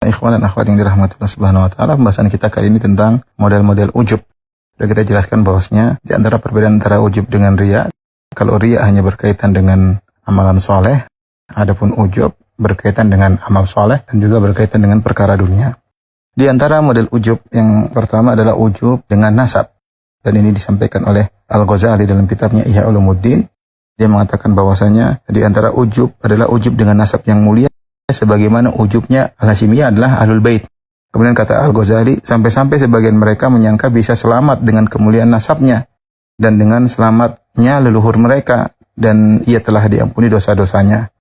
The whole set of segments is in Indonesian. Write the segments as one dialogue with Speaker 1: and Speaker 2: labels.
Speaker 1: ikhwan dan akhwat yang dirahmati Allah Subhanahu wa taala, pembahasan kita kali ini tentang model-model ujub. Sudah kita jelaskan bahwasanya di antara perbedaan antara ujub dengan riya, kalau riya hanya berkaitan dengan amalan soleh, adapun ujub berkaitan dengan amal soleh dan juga berkaitan dengan perkara dunia. Di antara model ujub yang pertama adalah ujub dengan nasab. Dan ini disampaikan oleh Al-Ghazali dalam kitabnya Ihya Ulumuddin. Dia mengatakan bahwasanya di antara ujub adalah ujub dengan nasab yang mulia, sebagaimana ujubnya Al-Hasyimiyah adalah Ahlul Bait. Kemudian kata Al-Ghazali, sampai-sampai sebagian mereka menyangka bisa selamat dengan kemuliaan nasabnya dan dengan selamatnya leluhur mereka, dan ia telah diampuni dosa-dosanya.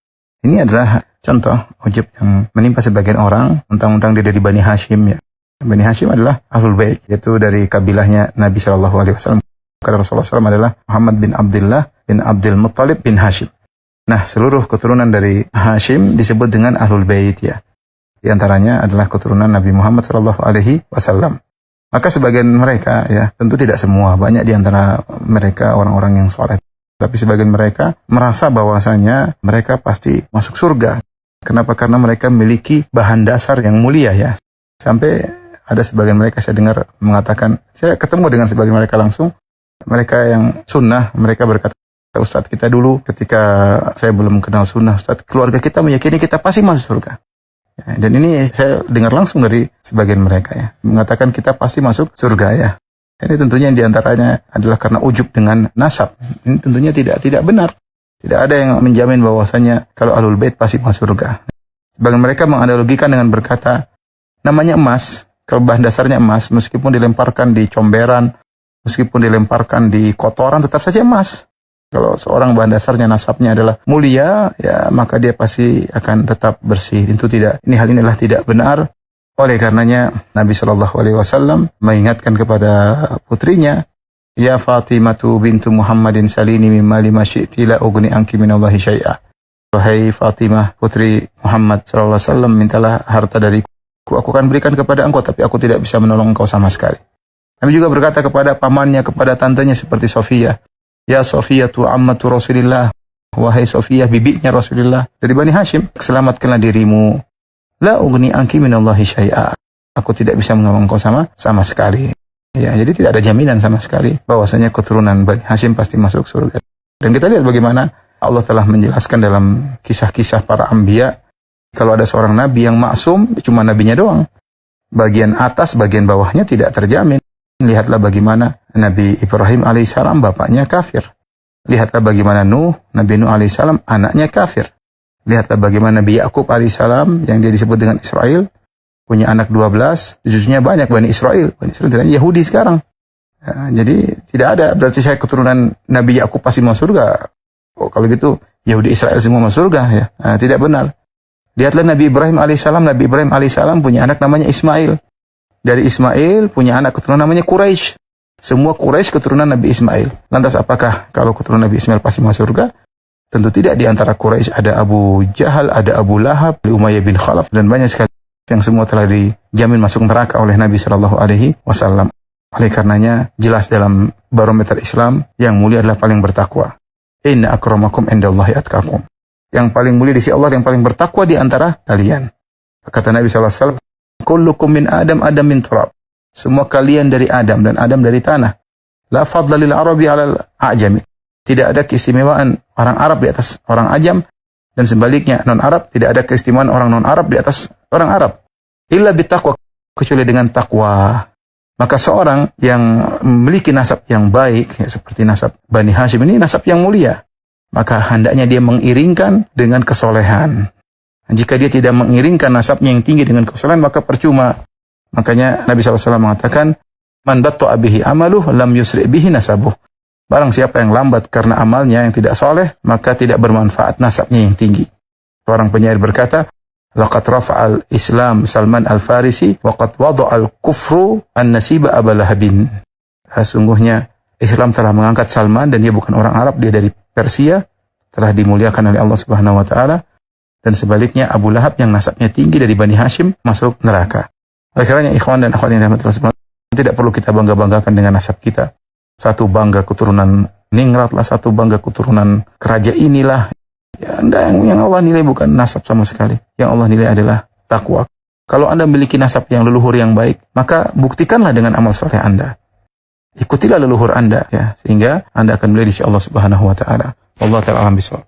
Speaker 1: Ini adalah contoh ujub yang menimpa sebagian orang, mentang-mentang dia dari Bani Hashim ya. Bani Hashim adalah Ahlul Bait, yaitu dari kabilahnya Nabi SAW. Karena Rasulullah SAW adalah Muhammad bin Abdullah bin Abdul Muttalib bin Hashim. Nah, seluruh keturunan dari Hashim disebut dengan Ahlul Bait ya. Di antaranya adalah keturunan Nabi Muhammad SAW. Maka sebagian mereka ya, tentu tidak semua, banyak di antara mereka orang-orang yang soleh. Tapi sebagian mereka merasa bahwasanya mereka pasti masuk surga. Kenapa? Karena mereka memiliki bahan dasar yang mulia ya. Sampai ada sebagian mereka saya dengar mengatakan, saya ketemu dengan sebagian mereka langsung. Mereka yang sunnah, mereka berkata, Ustadz, kita dulu ketika saya belum kenal sunnah, Ustadz, keluarga kita meyakini kita pasti masuk surga. Ya, dan ini saya dengar langsung dari sebagian mereka ya, mengatakan kita pasti masuk surga ya. Ini tentunya diantaranya adalah karena ujub dengan nasab. Ini tentunya tidak benar. Tidak ada yang menjamin bahwasanya kalau Ahlul Bait pasti masuk surga. Sebagian mereka menganalogikan dengan berkata, namanya emas, kalau bahan dasarnya emas, meskipun dilemparkan di comberan, meskipun dilemparkan di kotoran, tetap saja emas. Kalau seorang bahan dasarnya nasabnya adalah mulia, ya maka dia pasti akan tetap bersih. Hal inilah tidak benar. Oleh karenanya Nabi SAW mengingatkan kepada putrinya, Ya Fatimatu bintu Muhammadin salini mimma lima syi'ti la ugni anki minallahi syai'a. Wahai Fatimah putri Muhammad SAW, mintalah harta dariku, aku akan berikan kepada engkau, tapi aku tidak bisa menolong engkau sama sekali. Nabi juga berkata kepada pamannya, kepada tantenya seperti Sofiyah, Ya Sofiyatu ammatu Rasulillah, wahai Sofiyah bibinya Rasulullah dari Bani Hashim, selamatkanlah dirimu. La ugni anki minallahi syai'a. Aku tidak bisa menolong engkau sama sekali. Ya, jadi tidak ada jaminan sama sekali bahwasanya keturunan Bani Hashim pasti masuk surga. Dan kita lihat bagaimana Allah telah menjelaskan dalam kisah-kisah para anbiya, kalau ada seorang nabi yang maksum, cuma nabinya doang. Bagian atas, bagian bawahnya tidak terjamin. Lihatlah bagaimana Nabi Ibrahim alaihissalam bapaknya kafir. Lihatlah bagaimana Nabi Nuh alaihissalam anaknya kafir. Lihatlah bagaimana Nabi Yakub alaihissalam yang dia disebut dengan Israel, punya anak 12, cucunya banyak, Bani Israel. Bani Israel tidak Yahudi sekarang. Ya, jadi tidak ada berarti saya keturunan Nabi Yakub pasti masuk surga. Oh, kalau gitu Yahudi Israel semua masuk surga ya. Nah, tidak benar. Lihatlah Nabi Ibrahim alaihissalam punya anak namanya Ismail. Dari Ismail punya anak keturunan namanya Quraisy. Semua Quraisy keturunan Nabi Ismail. Lantas apakah kalau keturunan Nabi Ismail pasti masuk surga? Tentu tidak. Di antara Quraisy ada Abu Jahal, ada Abu Lahab, Umayyah bin Khalaf, dan banyak sekali yang semua telah dijamin masuk neraka oleh Nabi SAW. Oleh karenanya jelas dalam barometer Islam yang mulia adalah paling bertakwa. Inna akramakum indallahi atqakum. Yang paling mulia di sisi Allah, yang paling bertakwa di antara kalian. Kata Nabi SAW, kullukum min Adam min turab. Semua kalian dari Adam dan Adam dari tanah. La fadla lil Arabi 'alal a'jami. Tidak ada keistimewaan orang Arab di atas orang Ajam, dan sebaliknya non-Arab tidak ada keistimewaan orang non-Arab di atas orang Arab. Illa bittaqwa, kecuali dengan takwa. Maka seorang yang memiliki nasab yang baik, ya, seperti nasab Bani Hashim ini nasab yang mulia, maka hendaknya dia mengiringkan dengan kesolehan. Jika dia tidak mengiringkan nasabnya yang tinggi dengan kesolehan, maka percuma. Makanya Nabi SAW mengatakan, Man batta'a bihi amaluh lam yusri' bihi nasabuh. Barang siapa yang lambat karena amalnya yang tidak soleh, maka tidak bermanfaat nasabnya yang tinggi. Seorang penyair berkata, Laqad rafa'al Islam Salman al-Farisi, waqad wada'al kufru an-nasiba Aba Lahabin. Sungguhnya Islam telah mengangkat Salman, dan dia bukan orang Arab, dia dari Persia, telah dimuliakan oleh Allah Subhanahu wa taala. Dan sebaliknya Abu Lahab yang nasabnya tinggi dari Bani Hashim masuk neraka. Oleh karenanya ikhwan dan akhwat yang dirahmati Allah, tidak perlu kita bangga-banggakan dengan nasab kita. Satu bangga keturunan ningrat lah, satu bangga keturunan keraja inilah. Ya, yang Allah nilai bukan nasab sama sekali. Yang Allah nilai adalah takwa. Kalau Anda memiliki nasab yang leluhur yang baik, maka buktikanlah dengan amal soleh Anda. Ikutilah leluhur Anda, ya, sehingga Anda akan melihat di sisi Allah Subhanahu wa taala. Wallahu ta'ala alam bisawab.